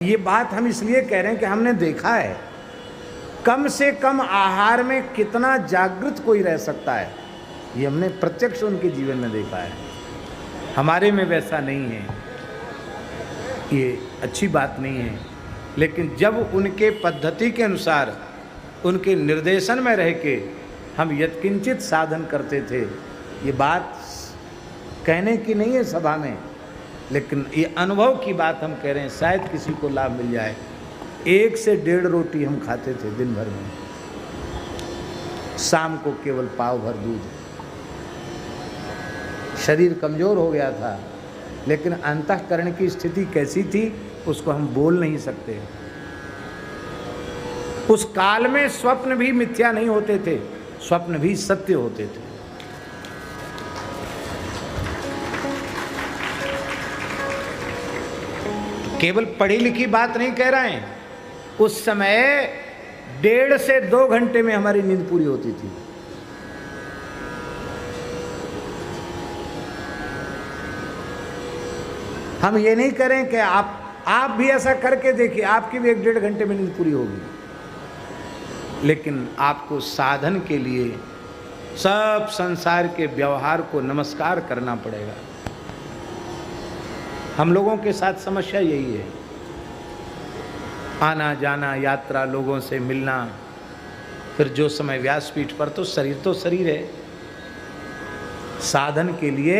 ये बात हम इसलिए कह रहे हैं कि हमने देखा है कम से कम आहार में कितना जागृत कोई रह सकता है, ये हमने प्रत्यक्ष उनके जीवन में देखा है। हमारे में वैसा नहीं है, ये अच्छी बात नहीं है, लेकिन जब उनके पद्धति के अनुसार उनके निर्देशन में रह के हम यत्किंचित साधन करते थे, ये बात कहने की नहीं है सभा में, लेकिन ये अनुभव की बात हम कह रहे हैं, शायद किसी को लाभ मिल जाए। 1 से 1.5 रोटी हम खाते थे दिन भर में, शाम को केवल पाव भर दूध। शरीर कमजोर हो गया था, लेकिन अंतःकरण की स्थिति कैसी थी उसको हम बोल नहीं सकते। उस काल में स्वप्न भी मिथ्या नहीं होते थे, स्वप्न भी सत्य होते थे। केवल पढ़ी लिखी बात नहीं कह रहे हैं, उस समय 1.5 से 2 घंटे में हमारी नींद पूरी होती थी। हम ये नहीं करें कि आप भी ऐसा करके देखिए, आपकी भी 1-1.5 घंटे में नींद पूरी होगी, लेकिन आपको साधन के लिए सब संसार के व्यवहार को नमस्कार करना पड़ेगा। हम लोगों के साथ समस्या यही है, आना जाना, यात्रा, लोगों से मिलना, फिर जो समय व्यासपीठ पर, तो शरीर है। साधन के लिए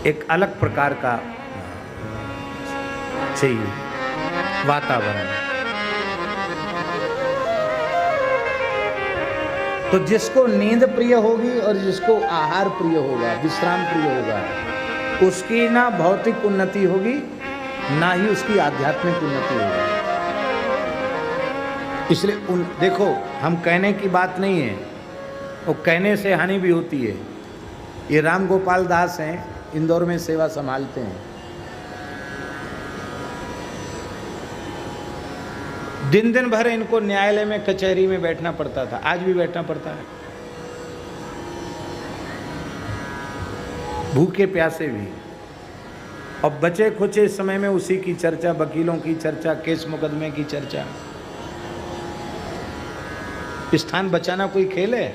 एक अलग प्रकार का चाहिए वातावरण। तो जिसको नींद प्रिय होगी और जिसको आहार प्रिय होगा, विश्राम प्रिय होगा, उसकी ना भौतिक उन्नति होगी ना ही उसकी आध्यात्मिक उन्नति होगी। इसलिए देखो, हम कहने की बात नहीं है, वो कहने से हानि भी होती है। ये राम गोपाल दास हैं, इंदौर में सेवा संभालते हैं। दिन दिन भर इनको न्यायालय में, कचहरी में बैठना पड़ता था, आज भी बैठना पड़ता है, भूखे प्यासे भी। और बचे खुचे समय में उसी की चर्चा, वकीलों की चर्चा, केस मुकदमे की चर्चा। स्थान बचाना कोई खेल है?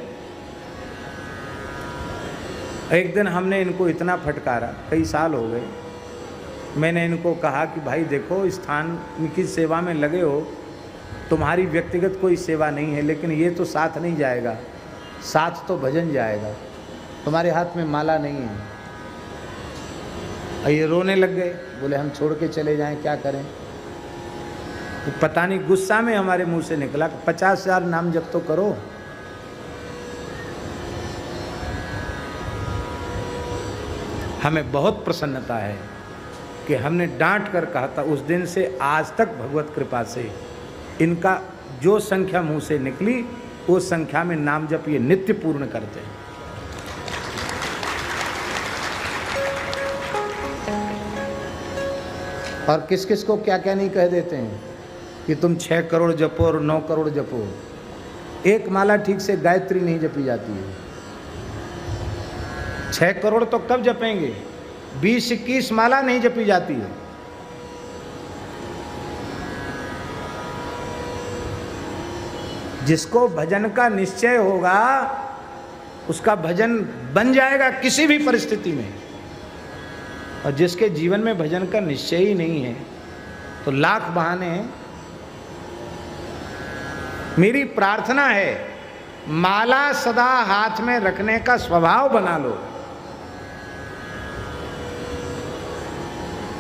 एक दिन हमने इनको इतना फटकारा, कई साल हो गए, मैंने इनको कहा कि भाई देखो, स्थान की सेवा में लगे हो, तुम्हारी व्यक्तिगत कोई सेवा नहीं है, लेकिन ये तो साथ नहीं जाएगा, साथ तो भजन जाएगा। तुम्हारे हाथ में माला नहीं है। और ये रोने लग गए, बोले हम छोड़ के चले जाएं, क्या करें? तो पता नहीं गुस्सा में हमारे मुंह से निकला, 50,000 नाम जप तो करो। हमें बहुत प्रसन्नता है कि हमने डांट कर कहा था। उस दिन से आज तक भगवत कृपा से इनका जो संख्या मुंह से निकली, उस संख्या में नाम जप ये नित्य पूर्ण करते हैं। और किस किस को क्या क्या नहीं कह देते हैं कि तुम 6 करोड़ जपो और 9 करोड़ जपो। एक माला ठीक से गायत्री नहीं जपी जाती है। 6 करोड़ तो कब जपेंगे? 20-21 माला नहीं जपी जाती है। जिसको भजन का निश्चय होगा उसका भजन बन जाएगा किसी भी परिस्थिति में, और जिसके जीवन में भजन का निश्चय ही नहीं है तो लाख बहाने हैं। मेरी प्रार्थना है, माला सदा हाथ में रखने का स्वभाव बना लो।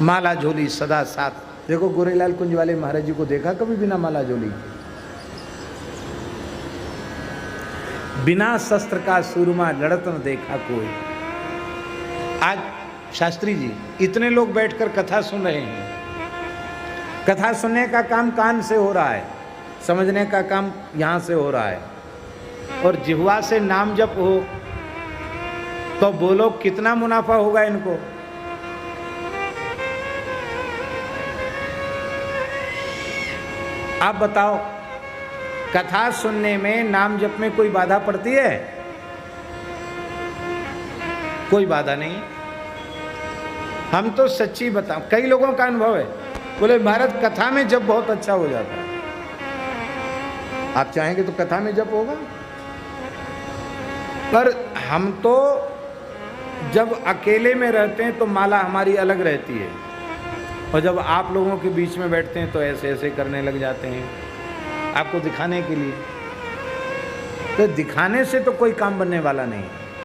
माला झोली सदा साथ। देखो गोरेलाल कुंज वाले महाराज जी को देखा कभी बिना माला झोली? बिना शस्त्र का सूरमा लड़त न देखा कोई। आज शास्त्री जी इतने लोग बैठकर कथा सुन रहे हैं। कथा सुनने का काम कान से हो रहा है, समझने का काम यहाँ से हो रहा है, और जिह्वा से नाम जप हो तो बोलो कितना मुनाफा होगा इनको। आप बताओ, कथा सुनने में, नाम जप में कोई बाधा पड़ती है? कोई बाधा नहीं। हम तो सच्ची बताओ, कई लोगों का अनुभव है, बोले महाराज कथा में जब बहुत अच्छा हो जाता है। आप चाहेंगे तो कथा में जब होगा, पर हम तो जब अकेले में रहते हैं तो माला हमारी अलग रहती है, और जब आप लोगों के बीच में बैठते हैं तो ऐसे ऐसे करने लग जाते हैं आपको दिखाने के लिए। तो दिखाने से तो कोई काम बनने वाला नहीं है।